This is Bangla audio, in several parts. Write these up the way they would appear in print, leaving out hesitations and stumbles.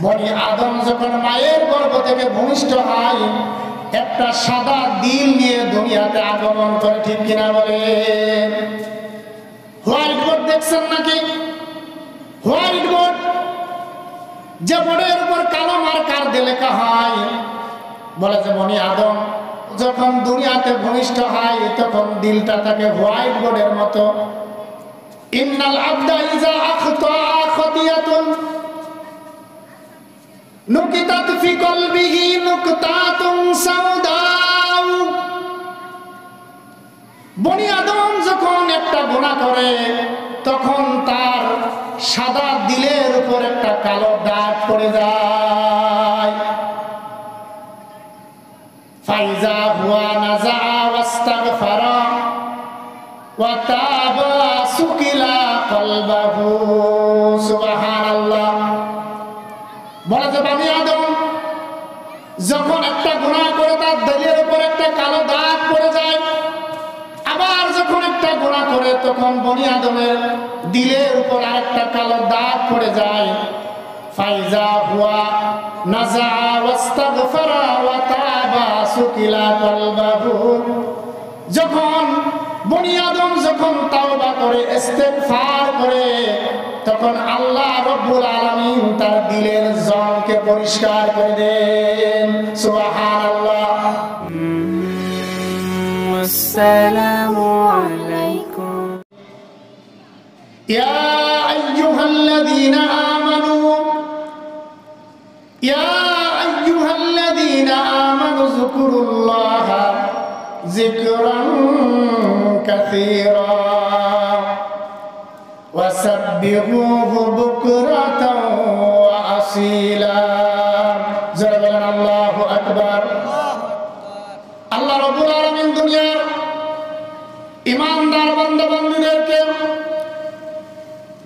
বনি আদম যখন মায়ের গর্ভ থেকে ভূমিষ্ঠ হয়, একটা সাদা দিল নিয়ে দুনিয়াতে আগমন করে, ঠিক কিনা বলেন? হোয়াইট বোর্ড দেখছেন নাকি? হোয়াইট বোর্ড, যে বোর্ডের উপর কালো মার্কার দিয়ে লেখা হয়, বলে যে বনি আদম যখন দুনিয়াতে ভূমিষ্ঠ হয় তখন দিলটা থাকে হোয়াইট বোর্ডের মতো। ইন্নাল আবদা ইজা আখতা খাতিয়াতুন নুকিতাত ফি কলবিহি নুকতাতুন সাউদা। বনি আদম যখন একটা গুনাহ করে তখন তার সাদা দিলের উপর একটা কালো দাগ পড়ে যায়। ফাইজা হুয়া নাজা ওয়াস্তাগফারা ওয়া তাবা সুকিলা কলবাহু। সুবহানাল্লাহ। বলে যে বনি আদম যখন একটা গুনাহ করে তার দিলের উপর একটা কালো দাগ পড়ে যায়, আবার যখন একটা গুনাহ করে তখন বনি আদমের দিলের উপর আরেকটা কালো দাগ পড়ে যায়। ফাইজা হুয়া নাজা ওয়াস্তাগফারা ওয়া তাবা সুকিলা কলবাহু। যখন বনি আদম যখন তাওবা করে, ইস্তেগফার করে, তখন আল্লাহ রাব্বুল আলামিন তার দিলের জংকে পরিষ্কার করে দেন। সুবহানাল্লাহ। আসসালামু আলাইকুম। ইয়া আইয়ুহাল্লাযীনা আমানু যকুরুল্লাহা যিকরান কাসীরা ওয়াসাব্বিহুহু বুকরাতাও ওয়া আসীলা। যারা বলেন আল্লাহু আকবার। আল্লাহ রাব্বুল আলামিন দুনিয়ার ঈমানদার বান্দা-বান্দীদেরকে,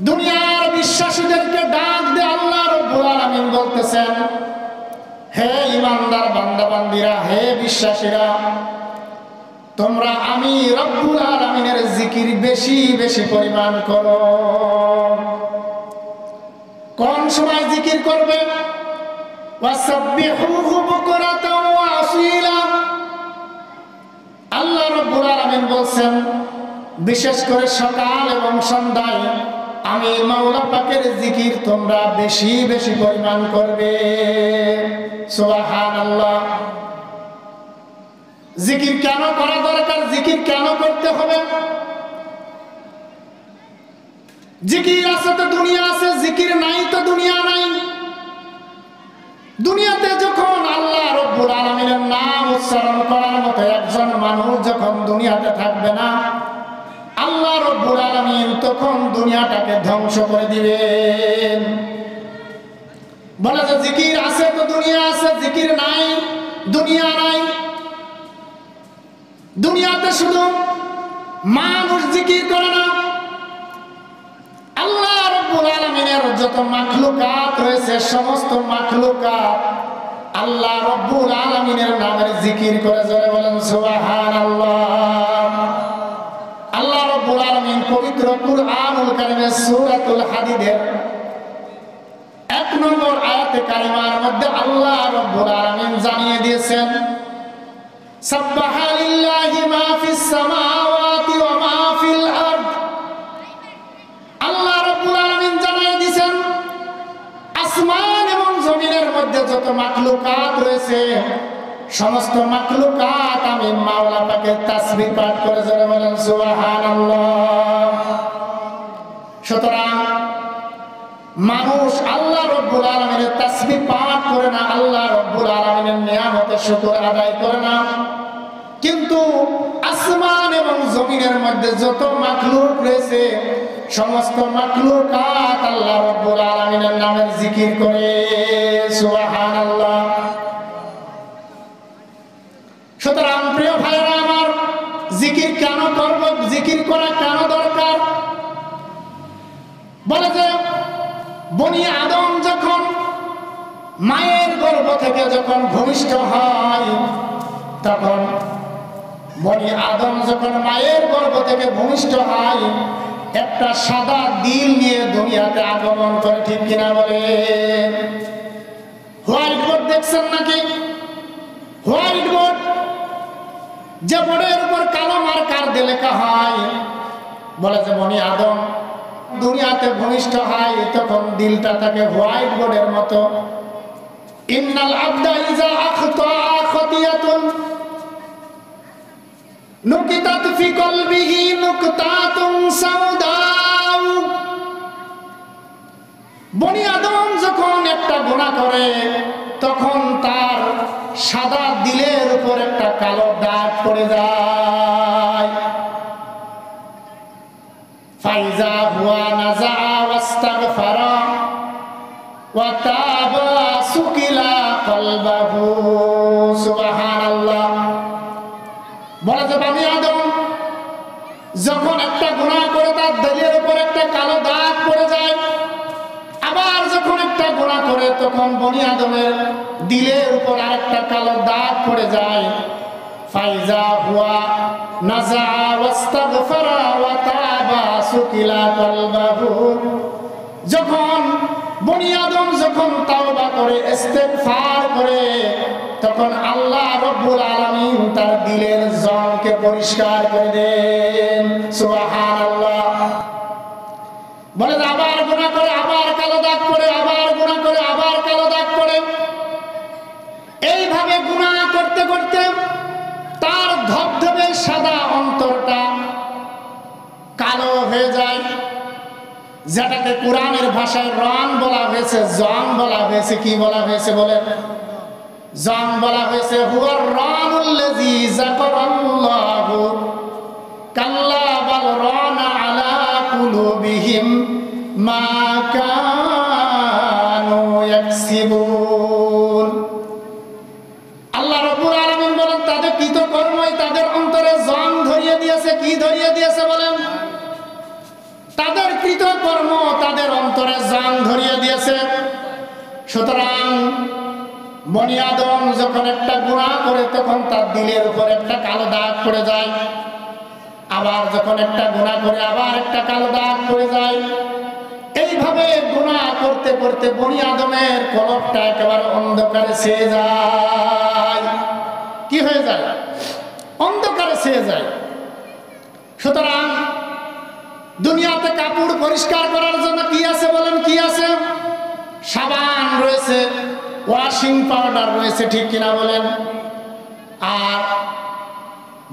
দুনিয়ার বিশ্বাসীদেরকে ডাক দিয়ে আল্লাহ রাব্বুল আলামিন বলতেছেন, হে ঈমানদার বান্দা-বান্দীরা, হে বিশ্বাসীরা, তোমরা আমি রব্বুল আলামিনের জিকির বেশি বেশি পরিমাণ করো। কোন সময় জিকির করবে? ওয়াসাব্বিহুহু বুকরাতাও ওয়া আসীলা। আল্লাহ রব্বুল আলামিন বলছেন, বিশেষ করে সকাল এবং সন্ধ্যায় আমি মাওলা পাকের জিকির তোমরা বেশি বেশি পরিমাণ করবে। সুবহানাল্লাহ। জিকির কেন করা দরকার? জিকির কেন করতে হবে? জিকির আছে তো দুনিয়া আছে, জিকির নাই তো দুনিয়া নাই। দুনিয়াতে যখন আল্লাহ রব্বুল আলামিনের নাম উচ্চারণ করার মতো একজন মানুষ যখন দুনিয়াতে থাকবে না, আল্লাহ রব্বুল আলামিন তখন দুনিয়াটাকে ধ্বংস করে দিবেন। বলে যে জিকির আছে তো দুনিয়া আছে, জিকির নাই দুনিয়া নাই। দুনিয়াতে শুধু মানুষ জিকির করে না, আল্লাহ রাব্বুল আলামিনের যত মাখলুকাত রয়েছে সমস্ত মাখলুকাত আল্লাহ রাব্বুল আলামিনের নামের জিকির করে। জোরে বলেন সুবহানাল্লাহ। আল্লাহ রাব্বুল আলামিন পবিত্র কুরআনুল কারীমের সূরাতুল হাদীদের 1 নম্বর আয়াতে কারিমার মধ্যে আল্লাহ রাব্বুল আলামিন জানিয়ে দিয়েছেন, সাব্বাহা লিল্লাহি মা ফিস সামাওয়াতি ওয়া মা ফিল আরদ। আল্লাহ রাব্বুল আলামিন জানিয়ে দিয়েছেন, আসমান এবং জমিনের মধ্যে যত মাখলুকাত রয়েছে সমস্ত মাখলুকাত আমি মাওলা পাকের তাসবিহ পাঠ করে। জোরে বলেন সুবহানাল্লাহ। সুতরাং মানুষ আল্লাহ রাব্বুল আলামিনের তাসবিহ পাঠ করে না, আল্লাহ রাব্বুল আলামিনের নিয়ামতের শুকর আদায় করে না, কিন্তু আসমান এবং জমিনের মধ্যে যত মাখলুক রয়েছে সমস্ত মাখলুকাত আল্লাহ রাব্বুল আলামিনের নামের জিকির করে। সুবহানাল্লাহ। সুতরাং প্রিয় ভাইরা আমার, জিকির কেন করব? জিকির করা কেন দরকার? বলে যে বনি আদম যখন মায়ের গর্ভ থেকে যখন ভূমিষ্ঠ হয়, তখন বনি আদম যখন মায়ের গর্ভ থেকে ভূমিষ্ঠ হয় একটা সাদা দিল নিয়ে দুনিয়াতে আগমন করে, ঠিক কিনা বলে? দেখছেন নাকি? হোয়াইট বোর্ড, যে বোর্ডের উপর কালো মার্কার দিয়ে লেখা হয়, বলে যে বনি আদম দুনিয়াতে ভূমিষ্ঠ হয় তখন দিলটা থাকে হোয়াইট বোর্ডের মতো। ইন্নাল আবদা ইজা আখতা খাতিয়াতুন নুকিতাত ফি কলবিহি নুকতাতুন সাউদাউ। বনি আদম যখন একটা গুনাহ করে তখন তার সাদা দিলের উপর একটা কালো দাগ পড়ে যায়। ফাইজা হুয়া নাজা ওয়াস্তাগফারা ওয়া তাবা সুকিলা কলবাহু। সুবহানাল্লাহ। বলে যে বনি আদম যখন একটা গুনাহ করে তার দিলের উপর একটা কালো দাগ পড়ে যায়, আবার যখন একটা গুনাহ করে তখন বনি আদমের দিলের উপর আরেকটা কালো দাগ পড়ে যায়। ফাইজা হুয়া নাজা ওয়াস্তাগফারা ওয়া তাবা সুকিলা কলবাহু। যখন বনি আদম যখন তাওবা করে ইস্তেগফার করে তখন আল্লাহ রাব্বুল আলামিন তার দিলের জংকে পরিষ্কার করে দেন। সুবহানাল্লাহ। বলে আবার গুনাহ করে আবার কালো দাগ পড়ে, আবার গুনাহ করে আবার কালো দাগ পড়ে। এইভাবে গুনাহ করতে করতে তার ধবধবে সাদা অন্তরটা কালো হয়ে যায়, যেটাকে কোরআনের ভাষায় রং বলা হয়েছে, জং বলা হয়েছে। কি বলা হয়েছে বলে? জং বলা হয়েছে। হুয়ার রানুল্লাযী যাকারাল্লাহু কাল্লা বাল রানা আলা কুলুবিহিম মা কানু ইয়াকসিবুন। আল্লাহ রাব্বুল আলামিন বলেন তাদের কৃতকর্মই তাদের অন্তরে জং ধরিয়ে দিয়েছে। কি ধরিয়ে দিয়েছে বলেন? তাদের কৃতকর্ম তাদের অন্তরে জং ধরিয়ে দিয়েছে। সুতরাং বনি আদম যখন একটা গুনাহ করে তখন তার দিলের উপর একটা কালো দাগ পড়ে যায়, আবার যখন একটা গুনাহ করে আবার একটা কালো দাগ পড়ে যায়। এইভাবে গুনাহ করতে করতে বনি আদমের কলবটা একেবারে অন্ধকারে ছেয়ে যায়। কি হয়ে যায়? অন্ধকারে ছেয়ে যায়। সুতরাং দুনিয়াতে কাপড় পরিষ্কার করার জন্য কি আছে বলেন? কি আছে? সাবান রয়েছে, ওয়াশিং পাউডার রয়েছে, ঠিক কিনা বলেন? আর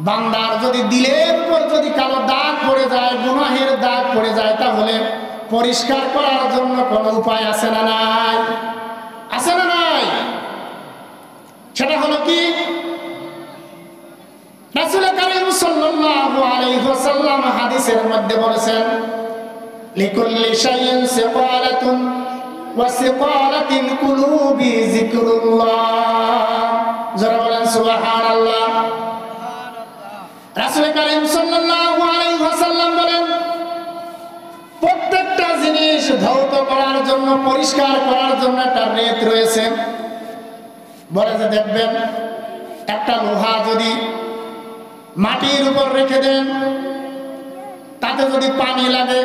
বান্দার যদি দিলের উপর যদি কালো দাগ পড়ে যায়, গুনাহের দাগ পড়ে যায়, তাহলে পরিষ্কার করার জন্য কোনো উপায় আছে না নাই? আছে না নাই? সেটা হলো কি? রাসূল কারীম সাল্লাল্লাহু আলাইহি ওয়াসাল্লাম হাদিসের মধ্যে বলেছেন, লিকুল্লি শাইইন সিকালাতুন ওয়া সিকালাতিল কুলুবি যিকরুল্লাহ। যারা বলেন সুবহানাল্লাহ। রাসূল কারীম সাল্লাল্লাহু আলাইহি ওয়াসাল্লাম বলেন প্রত্যেকটা জিনিস ধৌত করার জন্য, পরিষ্কার করার জন্য একটা রেত রয়েছে। বলে যে দেখবেন একটা লোহা যদি মাটির উপর রেখে দেন, তাতে যদি পানি লাগে,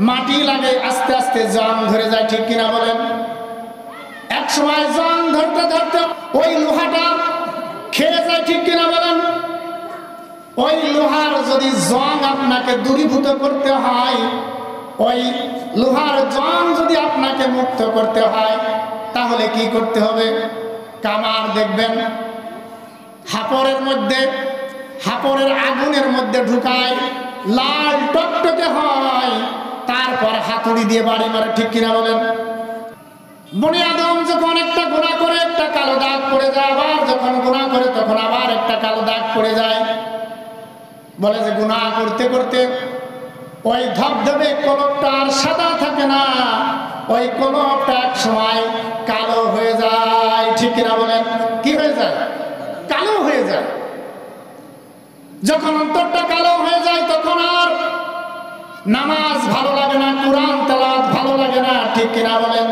মাটি লাগে, আস্তে আস্তে জং ধরে যায়, ঠিক কিনা বলেন? এক সময় জং ধরতে ধরতে ওই লোহাটা খেয়ে যায়, ঠিক কিনা বলেন? ওই লোহার যদি জং আপনাকে দূরীভূত করতে হয়, ওই লোহার জং যদি আপনাকে মুক্ত করতে হয়, তাহলে কি করতে হবে? কামার দেখবেন হাপড়ের মধ্যে, হাপড়ের আগুনের মধ্যে ঢুকায়, লাল টকটকে হয়, তারপর হাতুড়ি দিয়ে বাড়ি মারে, ঠিক কিনা বলেন? বনি আদম যখন একটা গুনাহ করে একটা কালো দাগ পড়ে যায়, আবার যখন গুনাহ করে তখন আবার একটা কালো দাগ পড়ে যায়। বলে যে গুনাহ করতে করতে ওই ধবধবে কলবটা আর সাদা থাকে না, ওই কলবটা এক সময় কালো হয়ে যায়, ঠিক কিনা বলেন? কি হয়ে যায়? কালো হয়ে যায়। যখন অন্তরটা কালো হয়ে যায় তখন আর নামাজ ভালো লাগে না, কোরআন তেলাওয়াত ভালো লাগে না, ঠিক কিনা বলেন?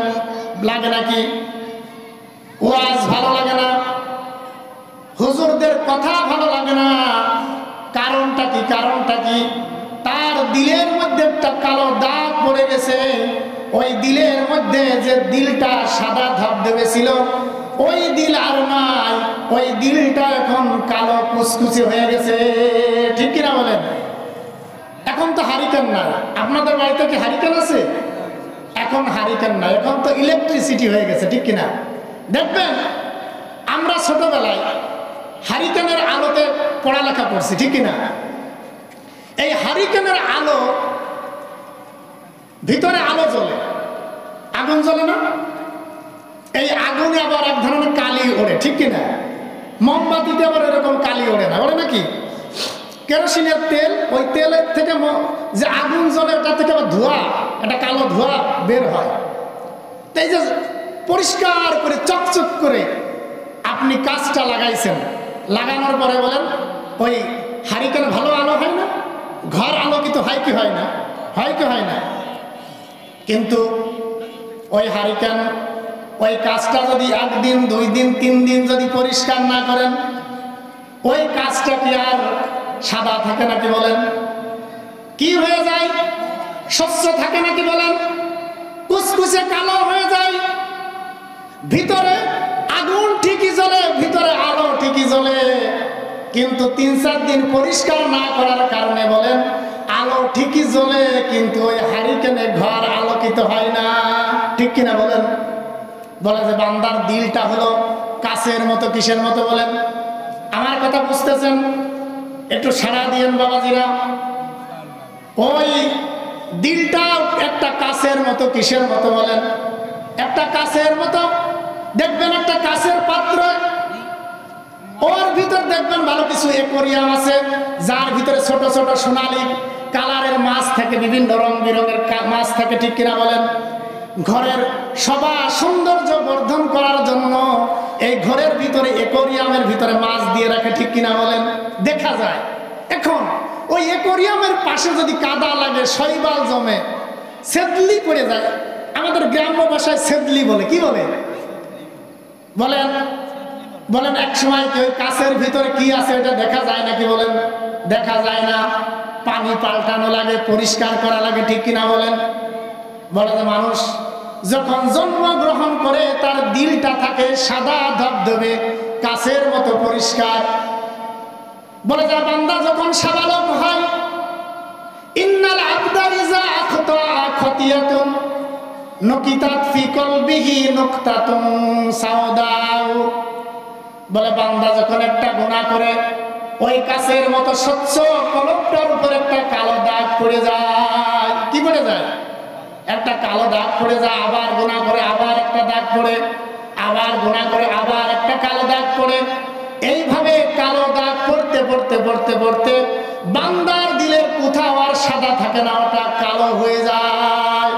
লাগে নাকি? ওয়াজ ভালো লাগে না, হুজুরদের কথা ভালো লাগে না। কারণটা কি? কারণটা কি? তার দিলের মধ্যে একটা কালো দাগ পড়ে গেছে। ওই দিলের মধ্যে যে দিলটা সাদা ধবধবে ছিল, ওই দিল আর নাই, ওই দিলটা এখন কালো কুচকুচে হয়ে গেছে, ঠিক কিনা বলেন? এখন তো হারিকেন না, আপনাদের বাড়িতে কি হারিকেন আছে? এখন হারিকেন না, এখন তো ইলেকট্রিসিটি হয়ে গেছে, ঠিক কিনা? দেখবেন আমরা ছোটবেলায় হারিকেনের আলোতে পড়ালেখা করছি, ঠিক কিনা? এই হারিকেনের আলো, ভিতরে আলো জ্বলে, আগুন জ্বলে না? এই আগুনে আবার এক ধরনের কালি ওড়ে, ঠিক কিনা? মোমবাতিতে আবার এরকম কালি ওড়ে না, ওড়ে নাকি? কেরোসিনের তেল, ওই তেলের থেকে যে আগুন জ্বলে ওটা থেকে আবার ধোঁয়া, একটা কালো ধোঁয়া বের হয়। তাই যে পরিষ্কার করে চকচক করে আপনি কাজটা লাগাইছেন, লাগানোর পরে বলেন ওই হারিকেন ভালো আলো হয় না? ঘর আলোকিত হয় কি হয় না? হয় কি হয় না? কিন্তু ওই হারিকেন, ওই কাজটা যদি একদিন, 2 দিন, 3 দিন যদি পরিষ্কার না করেন, ওই কাজটা কি আর সাদা থাকে নাকি বলেন? কি হয়ে যায়? স্বচ্ছ থাকে নাকি বলেন? কুচকুচে কালো হয়ে যায়। ভিতরে আগুন ঠিকই জ্বলে, ভিতরে আলো ঠিকই জ্বলে, কিন্তু 3-4 দিন পরিষ্কার না করার কারণে বলেন আলো ঠিকই জ্বলে, কিন্তু ওই হারিকেনে ঘর আলোকিত হয় না, ঠিক কিনা বলেন? বলে যে বান্দার দিলটা হলো কাচের মতো, কিসের মতো বলেন? আমার কথা বুঝতেছেন? একটু সাড়া দিয়েন বাবাজিরা। ওই দিলটা একটা কাচের মতো, কিসের মতো বলেন? একটা কাচের মতো। দেখবেন একটা কাচের পাত্র, ওর ভিতর দেখবেন ভালো কিছু অ্যাকোয়ারিয়াম আছে, যার ভিতরে ছোট ছোট সোনালী কালারের মাছ থাকে, বিভিন্ন রং বেরঙের মাছ থাকে, ঠিক কিনা বলেন? ঘরের সবা সৌন্দর্য বর্ধন করার জন্য এই ঘরের ভিতরে অ্যাকোয়ারিয়ামের ভিতরে মাছ দিয়ে রাখে, ঠিক কিনা বলেন? দেখা যায়। এখন ওই অ্যাকোয়ারিয়ামের পাশে যদি কাদা লাগে, শৈবাল জমে, সেদলি পড়ে যায়। আমাদের গ্রাম্য ভাষায় সেদলি বলে, কি বলে বলেন? বলেন এক সময় কি ওই কাছের ভিতরে কি আছে এটা দেখা যায় নাকি বলেন? দেখা যায় না। পানি পাল্টানো লাগে, পরিষ্কার করা লাগে, ঠিক কিনা বলেন? বলে যে মানুষ যখন জন্মগ্রহণ করে তার দিলটা থাকে সাদা ধবধবে কাচের মতো পরিষ্কার। বলে যে বান্দা যখন সাবালক হয়, ইন্নাল আবদা ইযা আখতা খাতিয়াতুন নকিতাত ফি কলবিহি নুকতাতুন সাওদাউ। বলে বান্দা যখন একটা গুনাহ করে, ওই কাচের মতো স্বচ্ছ কলবটার উপর একটা কালো দাগ পড়ে যায়। কি পড়ে যায়? একটা কালো দাগ পড়ে যায়। আবার গুনাহ করে, আবার একটা দাগ পড়ে, আবার গুনাহ করে, আবার একটা কালো দাগ পড়ে। এইভাবে কালো দাগ পড়তে পড়তে পড়তে পড়তে বান্দার দিলের কোথাও আর সাদা থাকে না, ওটা কালো হয়ে যায়।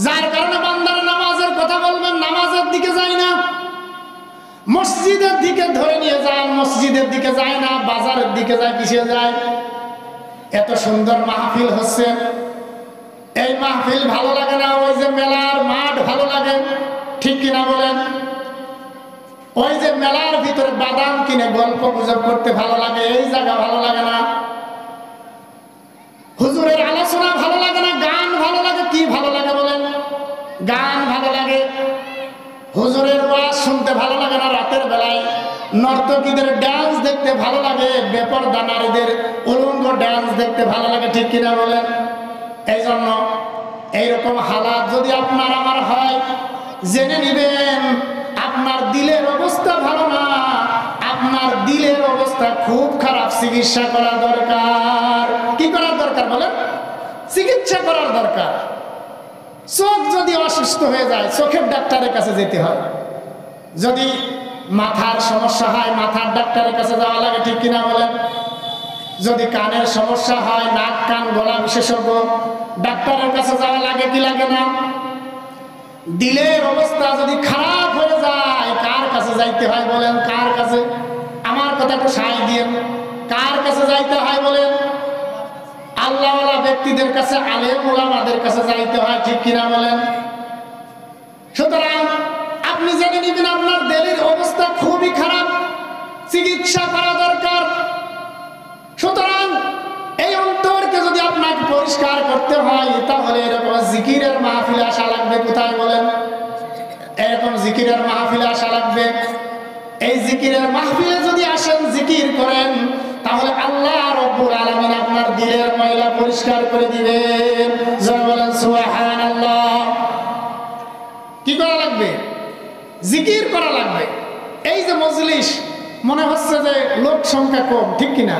যার কারণে বান্দার নামাজের কথা বলবেন, নামাজের দিকে যায় না, মসজিদের দিকে ধরে নিয়ে যান, মসজিদের দিকে যায় না, বাজারের দিকে যায়। কিসে যায়? এত সুন্দর মাহফিল হচ্ছে, এই মাহফিল ভালো লাগে না, ওই যে মেলার মাঠ ভালো লাগে, ঠিক কিনা বলেন? ওই যে মেলার ভিতরে বাদাম কিনে গল্প গুজব করতে ভালো লাগে, এই জায়গা ভালো লাগে না। হুজুরের আলোচনা ভালো লাগে না, গান ভালো লাগে। কি ভালো লাগে বলেন? গান ভালো লাগে। হুজুরের ওয়াজ শুনতে ভালো লাগে না, রাতের বেলায় নর্তকীদের ডান্স দেখতে ভালো লাগে, বেপরদা নারীদের উলঙ্গ ডান্স দেখতে ভালো লাগে, ঠিক কিনা বলেন? এই জন্য এইরকম হালাত যদি আপনার আমার হয়, জেনে নিবেন আপনার দিলের অবস্থা ভালো না, আপনার দিলের অবস্থা খুব খারাপ। চিকিৎসা করা দরকার। কি করার দরকার বলেন? চিকিৎসা করার দরকার। চোখ যদি অসুস্থ হয়ে যায়, চোখের ডাক্তারের কাছে যেতে হয়। যদি মাথার সমস্যা হয়, মাথার ডাক্তারের কাছে যাওয়া লাগে, ঠিক কিনা বলেন? যদি কানের সমস্যা হয়, নাক কান গলা বিশেষজ্ঞ ডাক্তারের কাছে যাওয়া লাগে কি লাগে না? দিলের অবস্থা যদি খারাপ হয়ে যায়, কার কাছে যাইতে হয় বলেন? কার কাছে? আমার কথা একটু সায় দিয়েন। কার কাছে যাইতে হয় বলেন? আল্লাহওয়ালা ব্যক্তিদের কাছে, আলেম ওলামাদের কাছে যাইতে হয়, ঠিক কিনা বলেন? সুতরাং আপনি জেনে নিবেন আপনার দিলের অবস্থা খুবই খারাপ, চিকিৎসা করা দরকার। সুতরাং এই অন্তরকে যদি আপনাকে পরিষ্কার করতে হয়, তাহলে এরকম জিকিরের মাহফিলে আসা লাগবে। কোথায় বলেন? এরকম জিকিরের মাহফিলে আসা লাগবে। এই জিকিরের মাহফিলে যদি আসেন, জিকির করেন, তাহলে আল্লাহ রাব্বুল আলামিন আপনার দিলের ময়লা পরিষ্কার করে দিবেন। জোরে বলেন সুবহানাল্লাহ। কি করা লাগবে? জিকির করা লাগবে। এই যে মজলিস, মনে হচ্ছে যে লোক সংখ্যা কম, ঠিক কিনা?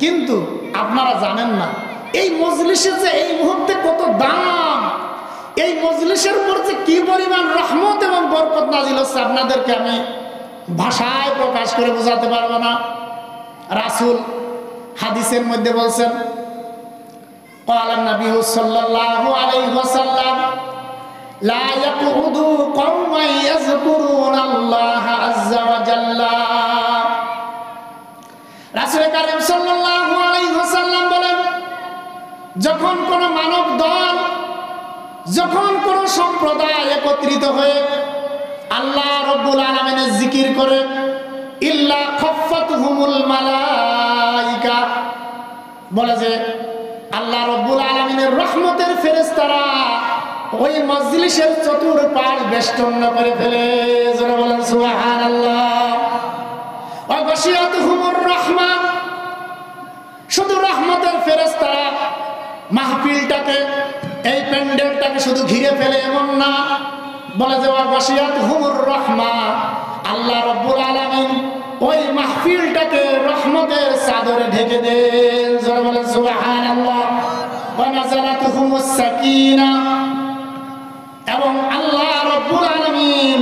কিন্তু আপনারা জানেন না এই মজলিসের যে এই মুহূর্তে কত দাম, এই মজলিসের উপর যে কি পরিমাণ রহমত এবং বরকত নাজিল হচ্ছে, আপনাদেরকে আমি ভাষায় প্রকাশ করে বোঝাতে পারবো না। রাসূল হাদিসের মধ্যে বলছেন, ক্বালা নবী সাল্লাল্লাহু আলাইহি ওয়াসাল্লাম, লা ইয়াকুদু কওমান ইয়াযকুরুনাল্লাহা আযজা ওয়া জাল্লা। রাসূল কারীম সাল্লাল্লাহু আলাইহি ওয়াসাল্লাম বলেন, যখন কোন মানব দল, যখন কোন সম্প্রদায় একত্রিত হয়ে আল্লাহ রাব্বুল আলামিনের জিকির করে, ইল্লা খাফফাতহুমুল মালাইকা, বলে যে আল্লাহ রাব্বুল আলামিনের রহমতের ফেরেশতারা ওই মজলিসের চতুর্পাশ বেষ্টন করে ফেলে। যারা বলেন সুবহানাল্লাহ। ওয়া গাশিয়াতুহুমুর রাহমা, শুধু রহমতের ফেরেশতারা মাহফিলটাকে, এই প্যান্ডেলটাকে শুধু ঘিরে ফেলে এমন না, বলে যে ওয়া গাশিয়াতুহুমুর রাহমা, আল্লাহ রাব্বুল আলামিন ওই মাহফিলটাকে রহমতের চাদরে ঢেকে দেন। যারা বলেন সুবহানাল্লাহ। ওয়া নাযালাতুহুমুস সাকিনা, এবং আল্লাহ রাব্বুল আলামিন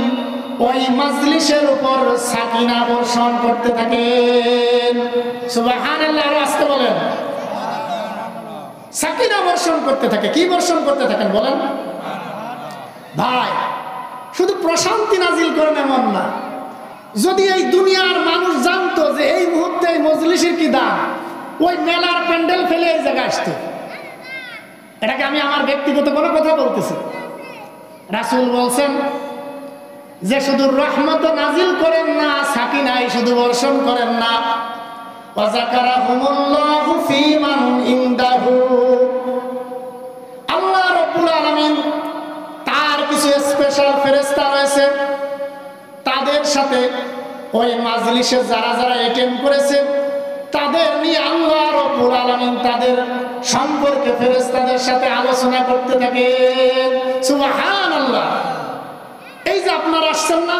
ওই মজলিসের উপর সাকিনা বর্ষণ করতে থাকেন। সুবহানাল্লাহ। আর আস্তে বলেন, সাকিনা বর্ষণ করতে থাকে। কি বর্ষণ করতে থাকেন বলেন ভাই? শুধু প্রশান্তি নাজিল করেন এমন না। যদি এই দুনিয়ার মানুষ জানতো যে এই মুহূর্তে এই মজলিসের কি দাম, ওই মেলার প্যান্ডেল ফেলে এই জায়গায় আসতো। এটাকে আমি আমার ব্যক্তিগত কোনো কথা বলতেছি। রাসূল বলছেন যে শুধু রহমত নাজিল করেন না, সাকিনাই শুধু বর্ষণ করেন না, ওয়া যাকারাহুমুল্লাহু ফী মান ইনদাহু, আল্লাহ রাব্বুল আলামিন তার কিছু স্পেশাল ফেরেশতা রয়েছে, তাদের সাথে ওই মাজলিসে যারা যারা অ্যাটেন্ড করেছে তাদের নিয়ে আল্লাহ রাব্বুল আলামিন তাদের সম্পর্কে ফেরেশতাদের সাথে আলোচনা করতে থাকে। সুবহানাল্লাহ। এই যে আপনারা আসছেন না,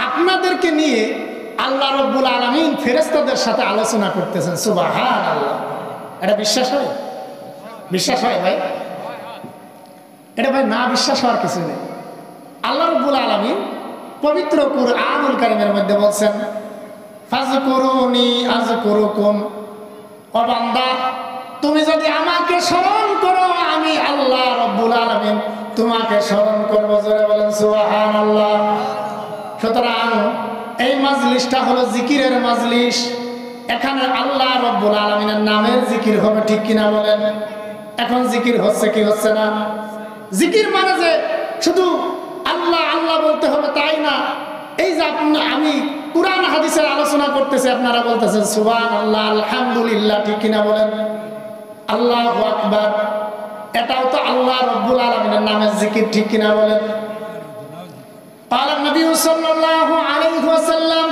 আপনাদেরকে নিয়ে আল্লাহ রাব্বুল আলামিন ফেরেশতাদের সাথে আলোচনা করতেছেন। সুবহানাল্লাহ। এটা বিশ্বাস হয়? বিশ্বাস হয় ভাই? এটা ভাই না বিশ্বাস হওয়ার কিছু নেই। আল্লাহ রাব্বুল আলামিন পবিত্র কুরআনুল কারীমের মধ্যে বলছেন, ফাযকুরুনি আযকুরুকুম, ও বান্দা তুমি যদি আমাকে স্মরণ করো, আমি আল্লাহ রাব্বুল আলামিন তোমাকে স্মরণ করব। জোরে বলেন সুবহানাল্লাহ। সুতরাং এই মাজলিসটা হলো জিকিরের মাজলিস। এখানে আল্লাহ রাব্বুল আলামিনের নামের জিকির হবে, ঠিক কিনা বলেন? এখন জিকির হচ্ছে কি হচ্ছে না? জিকির মানে যে শুধু আল্লাহ আল্লাহ বলতে হবে তাই না। এই যে আমি কুরআন হাদিসের আলোচনা করতেছি, আপনারা বলতেছেন সুবহানাল্লাহ, আলহামদুলিল্লাহ, ঠিক কিনা বলেন? আল্লাহু আকবার, এটাও তো আল্লাহ রাব্বুল আলামিনের নামের জিকির, ঠিক কিনা বলেন? قال النبي صلى الله عليه وسلم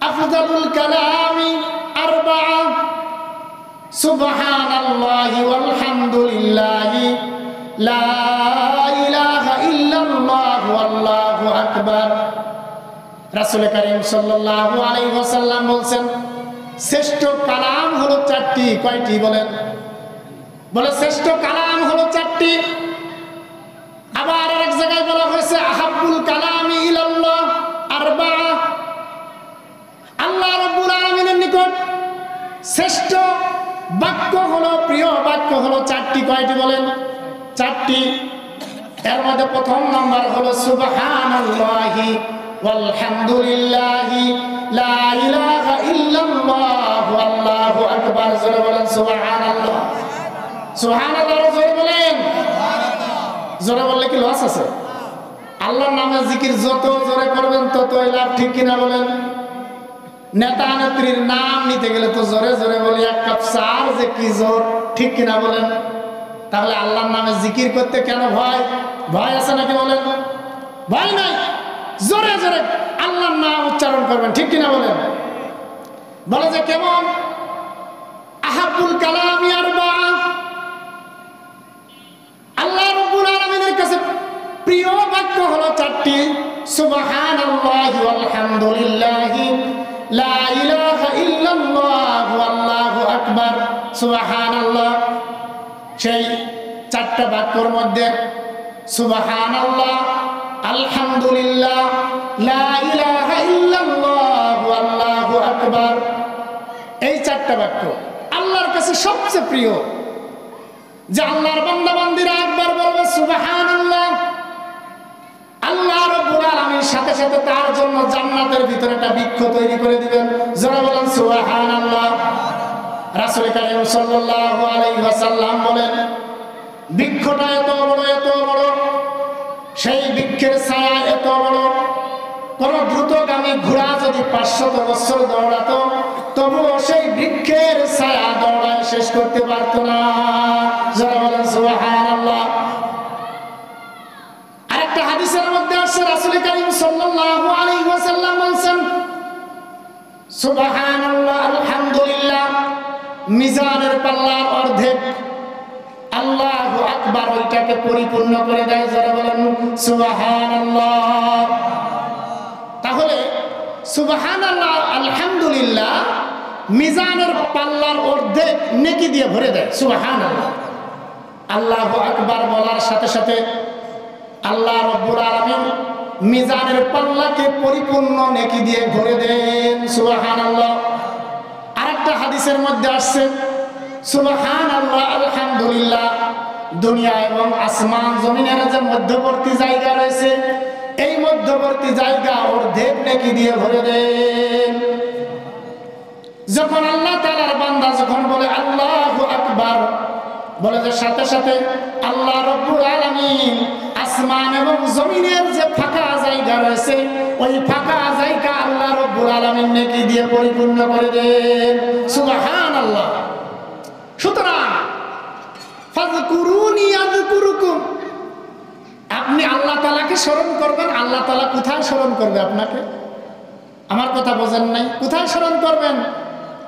أفضل الكلام أربعة سبحان الله والحمد لله لا إله إلا الله والله أكبر। রাসূল করিম সাল্লাল্লাহু আলাইহি ওয়াসাল্লাম বলেন শ্রেষ্ঠ কালাম হলো চারটি। কয়টি বলেন? বলে শ্রেষ্ঠ কালাম হলো চারটি। আবার আরেক জায়গায় বলা হয়েছে আহাব্বুল কালামি ইলাল্লাহ আরবাআ, আল্লাহ রাব্বুল আলামিনের নিকট শ্রেষ্ঠ বাক্য হলো, প্রিয় বাক্য হলো চারটি। কয়টি বলেন? চারটি। এর মধ্যে প্রথম নাম্বার হলো সুবহানাল্লাহি ওয়ালহামদুলিল্লাহি লা ইলাহা ইল্লাল্লাহ আল্লাহু আকবার। জোরে বলেন সুবহানাল্লাহ। সুবহানাল্লাহ জোরে বলেন। জোরে বললে কি লস আছে? আল্লাহর নামে জিকির যত জোরে করবেন ততই লাভ, ঠিক কিনা বলেন? নেতা নেত্রীর নাম নিতে গেলে তো জোরে জোরে বলি, এক কাপ চার যে কি জোর, ঠিক কিনা বলেন? তাহলে আল্লাহর নামে জিকির করতে কেন ভয়? ভয় আছে নাকি বলেন? ভয় নাই, জোরে জোরে আল্লাহর নাম উচ্চারণ করবেন, ঠিক কিনা বলেন? বলে যে কেমন? আহাবুল কালামি আরবাআ, আল্লাহ রাব্বুল আলামিনের কাছে প্রিয় বাক্য হলো চারটি। সুবহানাল্লাহি ওয়াল হামদুলিল্লাহি লা ইলাহা ইল্লাল্লাহু আল্লাহু আকবার। সুবহানাল্লাহ, সেই চারটা বাক্যর মধ্যে সুবহানাল্লাহ, আলহামদুলিল্লাহ, লা ইলাহা ইল্লাল্লাহু আল্লাহু আকবার, এই চারটা বাক্য আল্লাহর কাছে সবচেয়ে প্রিয়। যে আল্লাহর বান্দা বান্দীরা একবার বলবে সুবহানাল্লাহ, আল্লাহ রাব্বুল আলামিন সাথে সাথে তার জন্য জান্নাতের ভিতরে একটা বৃক্ষ তৈরি করে দিবেন। যারা বলেন সুবহানাল্লাহ। রাসূল কারীম সাল্লাল্লাহু আলাইহি ওয়াসাল্লাম বলেন, বৃক্ষটা এত বড় এত বড়, সেই বৃক্ষের ছায়া এত বড়, কোন দ্রুতগামী ঘোড়া যদি 500 বছর দৌড়াতো তবুও সেই বৃক্ষের ছায়া দৌড়ায় শেষ করতে পারত না। যারা বলেন সুবহানাল্লাহ। আরেকটা হাদিসের মধ্যে আসছে, রাসূল কারীম সাল্লাল্লাহু আলাইহি ওয়াসাল্লাম বলেন, সুবহানাল্লাহ আলহামদুলিল্লাহ মিজানের পাল্লার অর্ধেক, আল্লাহু আকবার ওইটাকে পরিপূর্ণ করে দেয়। যারা বলেন সুবহানাল্লাহ। তাহলে সুবহানাল্লাহ আলহামদুলিল্লাহ মিজানের পাল্লার অর্ধেক নেকি দিয়ে ভরে দেয়। সুবহানাল্লাহ। আল্লাহু আকবার বলার সাথে সাথে আল্লাহ রাব্বুল আলামিন মিজানের পাল্লাকে পরিপূর্ণ নেকি দিয়ে ভরে দেন। সুবহানাল্লাহ। আরেকটা হাদিসের মধ্যে আসছে, সুবহানাল্লাহ আলহামদুলিল্লাহ দুনিয়া এবং আসমান জমিনের যে মধ্যবর্তী জায়গা রয়েছে, এই মধ্যবর্তী জায়গা অর্ধেক নেকি দিয়ে ভরে দেন। যখন আল্লাহ তাআলার বান্দা যখন বলে আল্লাহু আকবার, বলে যে সাথে সাথে আল্লাহ রাব্বুল আলামিন আসমান এবং জমিনের যে ফাঁকা জায়গা রয়েছে, ওই ফাঁকা জায়গা আল্লাহ রাব্বুল আলামিন নেকি দিয়ে পরিপূর্ণ করে দেন। সুবহানাল্লাহ। সুতরাং ফাযকুরুনি আযকুরুকুম, আপনি আল্লাহ তাআলাকে স্মরণ করবেন। আল্লাহ তাআলা কোথায় স্মরণ করবে আপনাকে? আমার কথা বোঝেন নাই? কোথায় স্মরণ করবেন?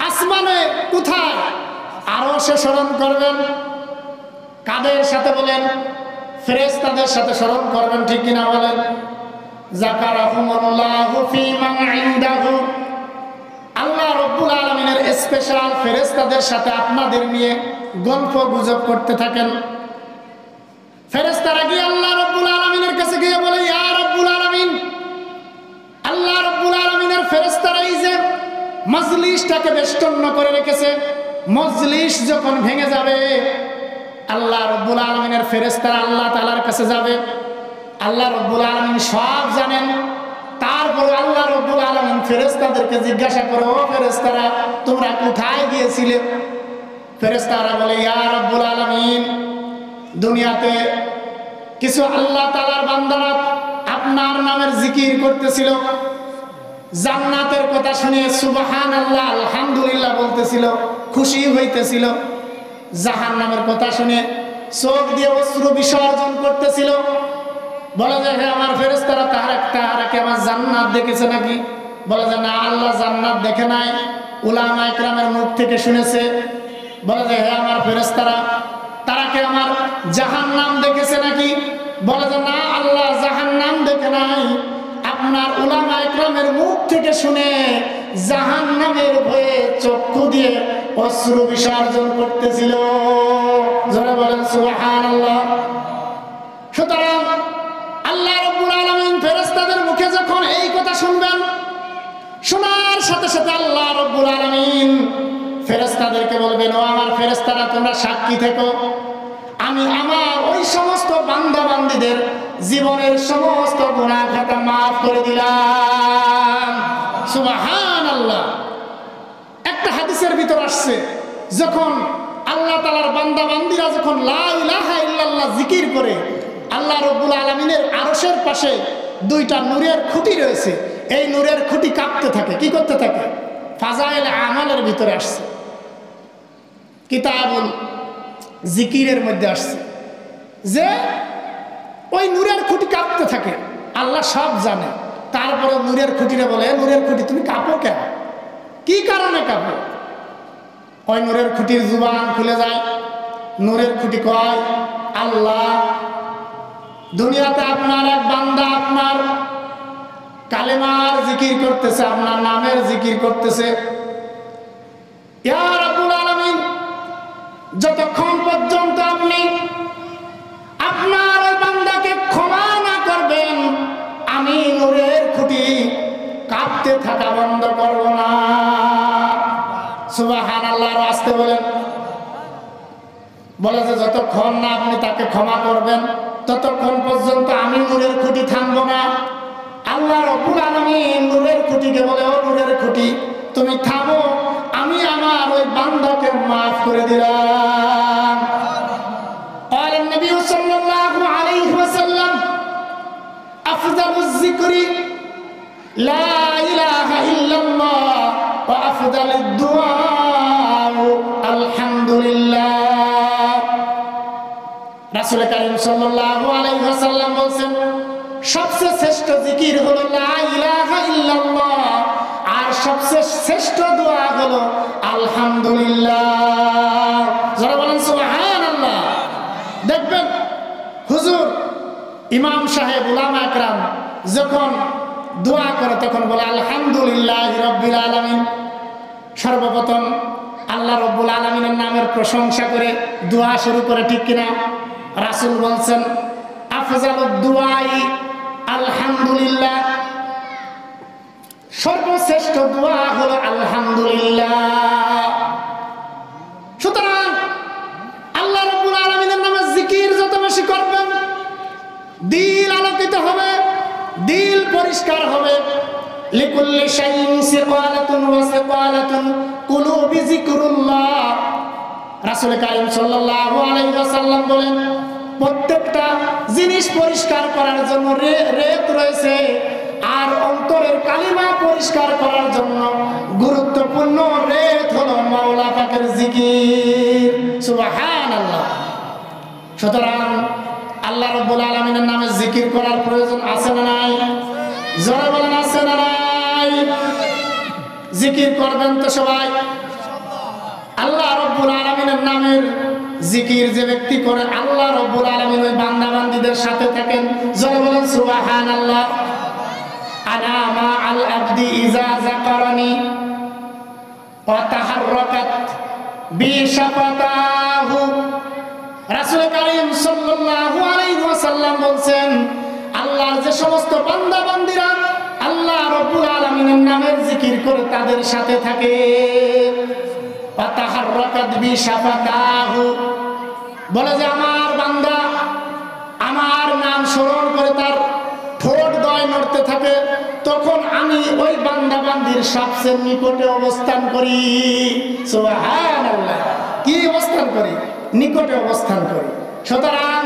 আসমানে। কোথায়? আরশে স্মরণ করবেন। কাদের সাথে বলেন? ফেরেশতাদের সাথে স্মরণ করবেন, ঠিক কিনা বলেন? যাকারাহুমুল্লাহু ফী মান ইনদাহু, আল্লাহ রাব্বুল আলামিনের স্পেশাল ফেরেশতাদের সাথে আপনাদের নিয়ে গল্প গুজব করতে থাকেন। ফেরেশতারা গিয়ে আল্লাহ রাব্বুল আলামিনের কাছে গিয়ে বলে, ইয়া রাব্বুল আলামিন, আল্লাহ রাব্বুল আলামিনের ফেরেশতারা এই যে মজলিসটাকে বেষ্টন করে রেখেছে, মজলিস যখন ভেঙে যাবে আল্লাহ রাব্বুল আলামিনের ফেরেশতারা আল্লাহ তাআলার কাছে যাবে। আল্লাহ রাব্বুল আলামিন সব জানেন, তারপরে আল্লাহ রাব্বুল আলামিন ফেরেশতাদেরকে জিজ্ঞাসা করে, ও ফেরেশতারা তোমরা কোথায় গিয়েছিলে? ফেরেশতারা বলে, ইয়া রাব্বুল আলামিন, দুনিয়াতে কিছু আল্লাহ তাআলার বান্দারা আপনার নামের জিকির করতেছিল, জান্নাতের কথা শুনে সুবহানাল্লাহ আলহামদুলিল্লাহ বলতেছিল, খুশি হইতেছিল। জাহান্নামের কথা শুনে চোখ দিয়ে অশ্রু বিসর্জন করতেছিল। বলে যে হে আমার ফেরেশতারা, তাহারা কি আমার জান্নাত দেখেছে নাকি? বলে যে না, আল্লাহ জান্নাত দেখে নাই, উলামা ইকরামের মুখ থেকে শুনেছে। বলে যে হে আমার ফেরেশতারা, তারা কি আমার জাহান্নাম দেখেছে নাকি? বলে যে না, আল্লাহ জাহান্নাম দেখে নাই, আপনার উলামা ইকরামের মুখ থেকে শুনে জাহান্নামের ভয়ে চক্ষু দিয়ে অশ্রু বিসর্জন করতেছিল। যারা বলেন সুবহানাল্লাহ। সুতরাং আল্লাহ রাব্বুল আলামিন ফেরেশতাদের মুখে যখন এই কথা শুনবেন, শোনার সাথে সাথে আল্লাহ রাব্বুল আলামিন ফেরেশতাদেরকে বলবেন, ও আমার ফেরেশতারা তোমরা সাক্ষী থেকো, আমি আমার ওই সমস্ত বান্দা বান্দীদের জীবনের সমস্ত গুনাহ খাতা মাফ করে দিলাম। সুবহানাল্লাহ। একটা হাদিসের ভিতর আসছে, যখন আল্লাহ তাআলার বান্দা বান্দীরা যখন লা ইলাহা ইল্লাল্লাহ জিকির করে, আল্লাহ রাব্বুল আলামিনের আরশের পাশে দুইটা নূরের খুঁটি রয়েছে, এই নূরের খুঁটি কাঁপতে থাকে। কি করতে থাকে? ফাজাইল আমালের ভিতরে আসছে, কিতাবুল জিকিরের মধ্যে আসছে যে ওই নূরের খুঁটি কাঁপতে থাকে। আল্লাহ সব জানে। তারপরে নূরের খুঁটিরে বলে, নূরের খুঁটি তুমি কাঁপো কেন, কি কারণে কাঁপো? ওই নূরের খুঁটির জুবান খুলে যায়। নূরের খুঁটি কয়, আল্লাহ দুনিয়াতে আপনার এক বান্দা আপনার কালেমার জিকির করতেছে, আপনার নামের জিকির করতেছে। ইয়া রাব্বুল আলামিন, যতক্ষণ পর্যন্ত আপনি আপনার ওই বান্দাকে ক্ষমা না করবেন, আমি নূরের খুঁটি কাঁপতে থাকা বন্ধ করব না। সুবহানাল্লাহ। আর আসতে বলেন, বলে যে যতক্ষণ না আপনি তাকে ক্ষমা করবেন ততক্ষণ পর্যন্ত আমি নূরের খুঁটি থামবো না। আল্লাহ রাব্বুল আলামিন নূরের খুঁটিকে বলে, ও নূরের খুঁটি তুমি থামো, আমি আমার ওই বান্দাকে মাফ করে দিলাম। قال النبي صلى الله عليه وسلم أفضل الذكر لا إله إلا الله وأفضل الدعاء الحمد لله। রাসূল কারীম সাল্লাল্লাহু আলাইহি ওয়াসাল্লাম বলেন, সবচেয়ে শ্রেষ্ঠ জিকির হলো লা ইলাহা ইল্লাল্লাহ, আর সবচেয়ে শ্রেষ্ঠ দোয়া হলো আলহামদুলিল্লাহ। যারা বলেন সুবহানাল্লাহ। দেখবেন হুজুর ইমাম সাহেব উলামা একরাম যখন দোয়া করে তখন বলে আলহামদুলিল্লাহি রাব্বিল আলামিন। সর্বপ্রথম আল্লাহ রাব্বুল আলামিনের নামের প্রশংসা করে দোয়া শুরু করে, ঠিক কিনা? রাসূল বলছেন আফজালুদ দুআই আলহামদুলিল্লাহ, সর্বশ্রেষ্ঠ দোয়া হলো আলহামদুলিল্লাহ। সুতরাং আল্লাহ রাব্বুল আলামিনের নামে জিকির যত বেশি করবেন, দিল আলোকিত হবে, দিল পরিষ্কার হবে। লিকুল্লি শাইইন সিকালাতুন ওয়া সিকালাতুন কুলুবি যিকরুল্লাহ। রাসূল কারীম সাল্লাল্লাহু আলাইহি ওয়াসাল্লাম বলেন, প্রত্যেকটা জিনিস পরিষ্কার করার জন্য রেত রয়েছে, আর অন্তরের কালিমা পরিষ্কার করার জন্য গুরুত্বপূর্ণ রেত হলো মাওলা পাকের জিকির। সুবহানাল্লাহ। সুতরাং আল্লাহ রাব্বুল আলামিনের নামে জিকির করার প্রয়োজন আছে না নাই? জোরে বলেন আছে না নাই? জিকির করবেন তো সবাই? আল্লাহ রাব্বুল আলামিনের নামের জিকির যে ব্যক্তি করে, আল্লাহ রাব্বুল আলামিন ওই বান্দা বান্দীদের সাথে থাকেন। জোরে বলেন সুবহানাল্লাহ। আনা মা আল আবদি ইজা যাকারানি ওয়া তাহাররাকাত বি শাফাতাহু। রাসূল কারীম সাল্লাল্লাহু আলাইহি ওয়াসাল্লাম বলেন, আল্লাহর যে সমস্ত বান্দা বান্দীরা আল্লাহ রাব্বুল আলামিনের নামের জিকির করে তাদের সাথে থাকে, ওয়া তাহাররাকাত বি শাফাতাহু, বলে যে আমার বান্দা আমার নাম স্মরণ করে তার ঠোঁট দয় নড়তে থাকে, তখন আমি ওই বান্দা বান্দির সবচেয়ে নিকটে অবস্থান করি। সুবহানাল্লাহ। কি অবস্থান করি? নিকটে অবস্থান করি। সুতরাং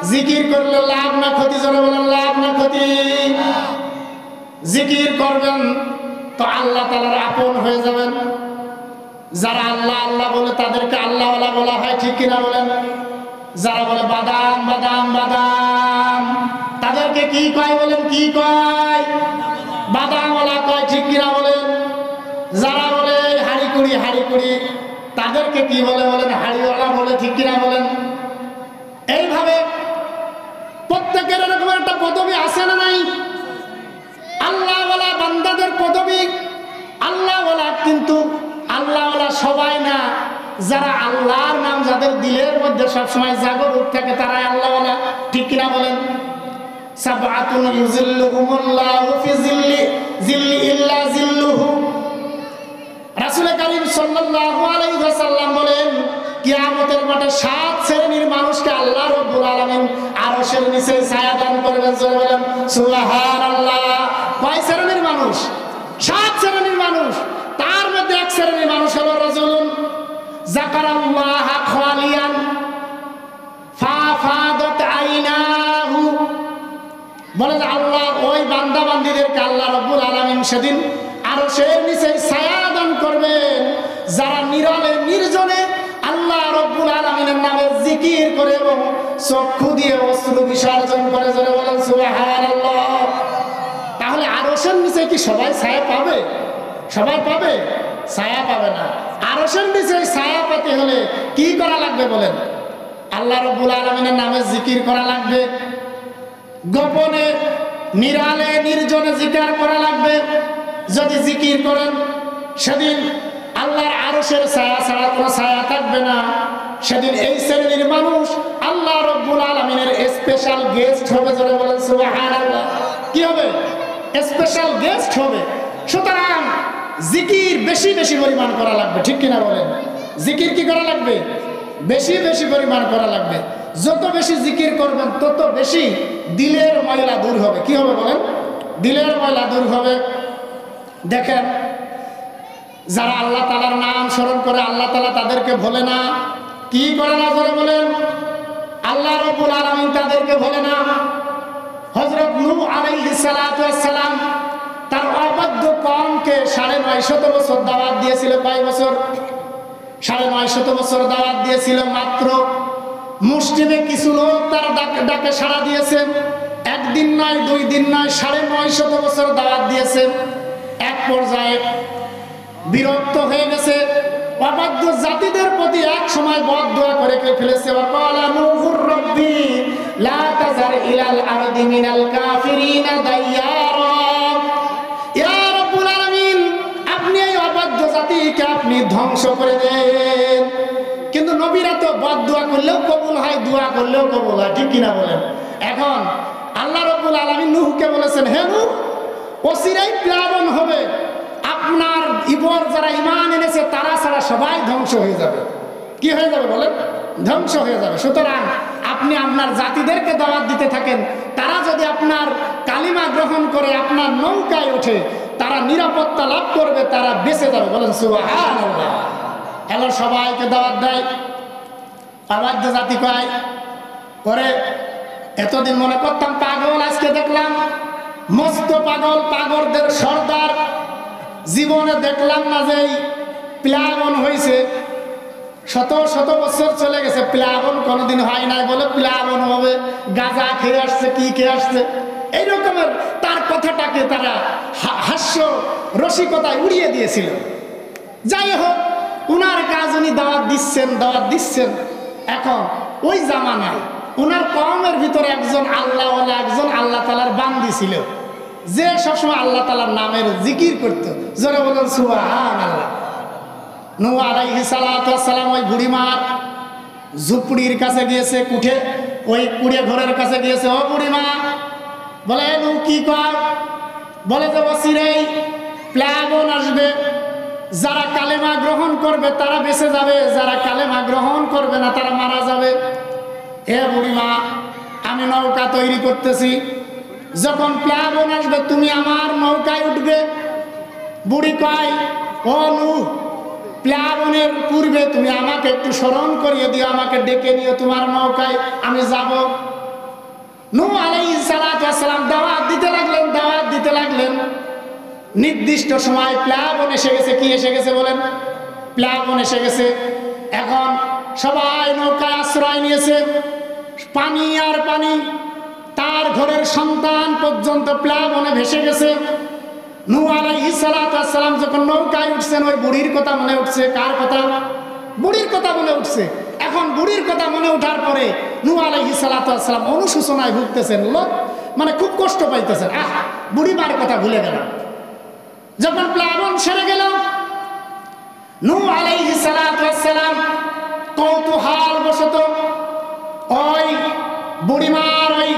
জিকির করলে লাভ না ক্ষতি? জোরে বলেন লাভ না ক্ষতি? জিকির করবেন তো আল্লাহ তাআলার আপন হয়ে যাবেন। যারা আল্লাহ আল্লাহ বলে তাদেরকে আল্লাহওয়ালা বলা হয়, ঠিক কিনা বলেন? যারা বলে বাদাম বাদাম বাদাম, তাদেরকে কি কয় বলেন? কি কয়? বাদামওয়ালা কয়, ঠিক কিনা বলেন? যারা বলে হাড়ি কুড়ি, তাদেরকে কি বলে বলেন? হাড়িওয়ালা বলে, ঠিক কিনা বলেন? এইভাবে প্রত্যেকের এরকম একটা পদবি আছে না নাই? আল্লাহওয়ালা বান্দাদের পদবি আল্লাহওয়ালা, কিন্তু আল্লাহওয়ালা সবাই না। যারা আল্লাহর নাম যাদের দিলের মধ্যে সবসময় জাগরুক থাকে তারাই আল্লাহওয়ালা, ঠিক কিনা বলেন? সাবআতুন ইউযিল্লুহুমুল্লাহু ফি জিল্লি ইল্লা জিল্লুহু। রাসূল কারীম সাল্লাল্লাহু আলাইহি ওয়াসাল্লাম বলেন, কিয়ামতের মাঠে 7 শ্রেণীর মানুষকে আল্লাহ রাব্বুল আলামিন আরশের নিচে ছায়া দান করবেন। জোরে বলেন সুবহানাল্লাহ। কয় শ্রেণীর মানুষ? 7 শ্রেণীর মানুষ। তার মধ্যে এক শ্রেণীর মানুষ হলো রাজুলুন যাকারাল্লাহ খালিয়ান ফাফাদাত আইনাহু। বলে যে আল্লাহ ওই বান্দা বান্দীদেরকে আল্লাহ রাব্বুল আলামিন সেদিন আরশের নিচে ছায়া দান করবেন, যারা নীরবে নির্জনে আল্লাহ রাব্বুল আলামিনের নামে জিকির করে এবং চক্ষু দিয়ে অশ্রু বিসর্জন করে, জোরে বলেন সুবহানাল্লাহ। তাহলে আরশের নিচে কি সবাই ছায়া পাবে? সবাই পাবে? ছায়া পাবে না। আরশের নিচে ছায়া পেতে হলে কি করা লাগবে বলেন? আল্লাহ রাব্বুল আলামিনের নামে জিকির করা লাগবে, গোপনে নিরালে নির্জনে জিকির করা লাগবে। যদি জিকির করেন সেদিন আল্লাহর আরশের ছায়া ছাড়া কোনো ছায়া থাকবে না। সেদিন এই শ্রেণীর মানুষ আল্লাহ রাব্বুল আলামিনের স্পেশাল গেস্ট হবে, জোরে বলেন সুবহানাল্লাহ। কি হবে? স্পেশাল গেস্ট হবে। সুতরাং জিকির বেশি বেশি পরিমাণ করা লাগবে, ঠিক কিনা বলেন? জিকির কি করা লাগবে? বেশি বেশি পরিমাণ করা লাগবে। যত বেশি জিকির করবেন তত বেশি দিলের ময়লা দূর হবে। কি হবে বলেন? দিলের ময়লা দূর হবে। দেখেন, যারা আল্লাহ তাআলার নাম স্মরণ করে আল্লাহ তাআলা তাদেরকে ভোলে না। কি করে না করে বলেন? আল্লাহ রাব্বুল আলামিন তাদেরকে ভোলে না। হযরত নূহ আলাইহিস সালাতু ওয়াস সালাম তার অবাধ্য কওমকে ৯৫০ বছর দাওয়াত দিয়েছিল। কয় বছর? ৯৫০ বছর দাওয়াত দিয়েছিল। মাত্র মুষ্টিমে কিছু লোক তার ডাকে সাড়া দিয়েছে। একদিন নয়, 2 দিন নয়, ৯৫০ বছর দাওয়াত দিয়েছে। এক পর্যায়ে বিরক্ত হয়ে গেছে। অবাধ্য জাতিদের প্রতি এক সময় বদদুয়া করে ফেলেছে। ওয়াকালা নূহুর রাব্বি লা তাযার ইলাল আরদি মিনাল কাফিরিনা দাইয়ারা। ইয়া রাব্বুল আলামিন, আপনি এই অবাধ্য জাতিকে আপনি ধ্বংস করে দেন। কিন্তু নবীরা তো বদদুয়া করলেও কবুল হয়, দোয়া করলেও কবুল হয়, ঠিক কিনা বলেন? এখন আল্লাহ রাব্বুল আলামিন নূহকে বলেছেন, হে নূহ, অচিরেই প্লাবন হবে। আপনার ইবর যারা ঈমান এনেছে তারা ছাড়া সবাই ধ্বংস হয়ে যাবে। কি হয়ে যাবে বলেন? ধ্বংস হয়ে যাবে। সুতরাং আপনি আপনার জাতিদেরকে দাওয়াত দিতে থাকেন। তারা যদি আপনার কালিমা গ্রহণ করে আপনার নৌকায় ওঠে, তারা নিরাপত্তা লাভ করবে, তারা বেঁচে যাবে। বলেন সুবহানাল্লাহ। হ্যালো, সবাইকে দাওয়াত দেয়। অবাধ্য জাতি কয় করে, এতদিন মনে করতাম পাগল, আজকে দেখলাম মস্ত পাগল, পাগলদের সর্দার। জীবনে দেখলাম না যে প্লাবন হয়েছে। শত শত বছর চলে গেছে, প্লাবন কোনোদিন হয় নাই, বলে প্লাবন হবে। গাঁজা খেয়ে আসছে, কি খেয়ে আসছে, এই রকমের তার কথাটাকে তারা হাস্য রসিকতায় উড়িয়ে দিয়েছিল। যাই হোক, উনার কাজ উনি দাওয়াত দিচ্ছেন। এখন ওই জামানায় উনার কওমের ভিতরে একজন আল্লাহওয়ালা, একজন আল্লাহ তাআলার বান্দি ছিল, যে সবসময় আল্লাহ তাআলার নামের জিকির করত। জোরে বলেন সুবহানাল্লাহ। নূহ আলাইহিস সালাতু ওয়াস সালাম ওই বুড়িমার ঝুপড়ির কাছে গিয়েছে, ওই কুড়ে ঘরের কাছে গিয়েছে। ও বুড়িমা, বলে নূহ কি কর? বলে যে অচিরেই প্লাবন আসবে। যারা কালেমা গ্রহণ করবে তারা বেঁচে যাবে, যারা কালেমা গ্রহণ করবে না তারা মারা যাবে। হে বুড়িমা, আমি নৌকা তৈরি করতেছি, যখন প্লাবন আসবে তুমি আমার নৌকায় উঠবে। বুড়ি কয়, ও নূহ, প্লাবনের পূর্বে তুমি আমাকে একটু স্মরণ করিয়ে দিও, আমাকে ডেকে নিও তোমার নৌকায়, আমি যাব। নূহ আলাইহিস সালাতু ওয়াস সালাম দাওয়াত দিতে লাগলেন। নির্দিষ্ট সময় প্লাবন এসে গেছে। কি এসে গেছে বলেন? প্লাবন এসে গেছে। এখন সবাই নৌকায় আশ্রয় নিয়েছে। পানি আর পানি, তার ঘরের সন্তান পর্যন্ত প্লাবনে ভেসে গেছে। নূহ আলাইহিস সালাতু ওয়াস সালাম যখন নৌকায় উঠছেন, ওই বুড়ির কথা মনে উঠছে। কার কথা? বুড়ির কথা মনে উঠছে। এখন বুড়ির কথা মনে ওঠার পরে নূহ আলাইহিস সালাতু ওয়াস সালাম অনুশোচনায় ভুগতেছেন, মানে খুব কষ্ট পাইতেছেন। বুড়ি মার কথা ভুলে গেল। যখন প্লাবন সেরে গেল, নূহ আলাইহিস সালাতু ওয়াস সালাম কৌতূহল বশত ওই বুড়িমার ওই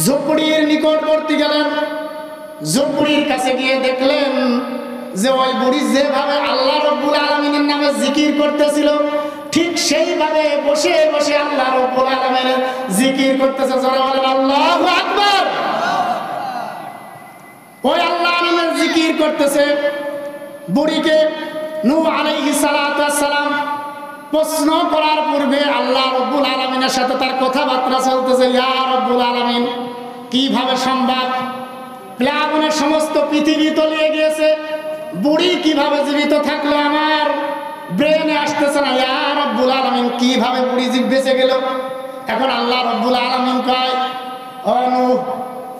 ঝুপড়ির নিকটবর্তী গেলেন। ঝুপড়ির কাছে গিয়ে দেখলেন যে ওই বুড়ি যেভাবে আল্লাহ রাব্বুল আলামিনের নামে জিকির করতেছিল, ঠিক সেইভাবে বসে বসে আল্লাহ রাব্বুল আলামিনের জিকির করতেছে। যারা বলেন আল্লাহু আকবার। ওই আল্লাহ নামের জিকির করতেছে। বুড়িকে নূহ আলাইহিস সালাতু ওয়াস সালাম প্রশ্ন করার পূর্বে আল্লাহ রাব্বুল আলামিনের সাথে তার কথাবার্তা চলতেছে। ইয়া রাব্বুল আলামিন, কিভাবে সম্ভব? প্লাবনের সমস্ত পৃথিবী তলিয়ে গিয়েছে, বুড়ি কিভাবে জীবিত থাকলো? আমার ব্রেনে আসতেছে না। ইয়া রাব্বুল আলামিন, কিভাবে বুড়ি বেঁচে গেল? এখন আল্লাহ রাব্বুল আলামিন কয় অনু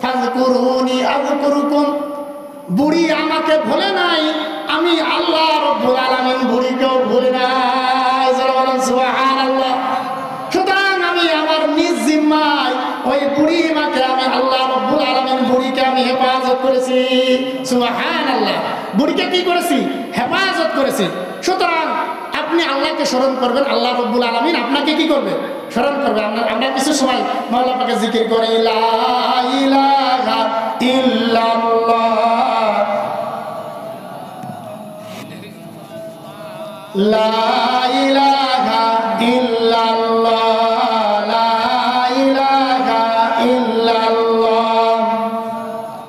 ফাযকুরুনি আযকুরুকুম, বুড়ি আমাকে ভুলে নাই, আমি আল্লাহ রাব্বুল আলামিন বুড়িকেও ভুলে নাই। যারা বলেন সুবহানাল্লাহ। সুতরাং আমি আমার নিজ জিম্মায় ওই বুড়ি মাকে আমি আল্লাহ রাব্বুল আলামিন বুড়িকে আমি হেফাজত করেছি। সুবহানাল্লাহ। বুড়িকে কি করেছি? হেফাজত করেছি। সুতরাং আপনি আল্লাহকে স্মরণ করবেন, আল্লাহ রাব্বুল আলামিন আপনাকে কি করবে? স্মরণ করবে। আমরা কিছু সময় মাওলা পাকে জিকির করি, লা ইলাহা ইল্লাল্লাহ, লা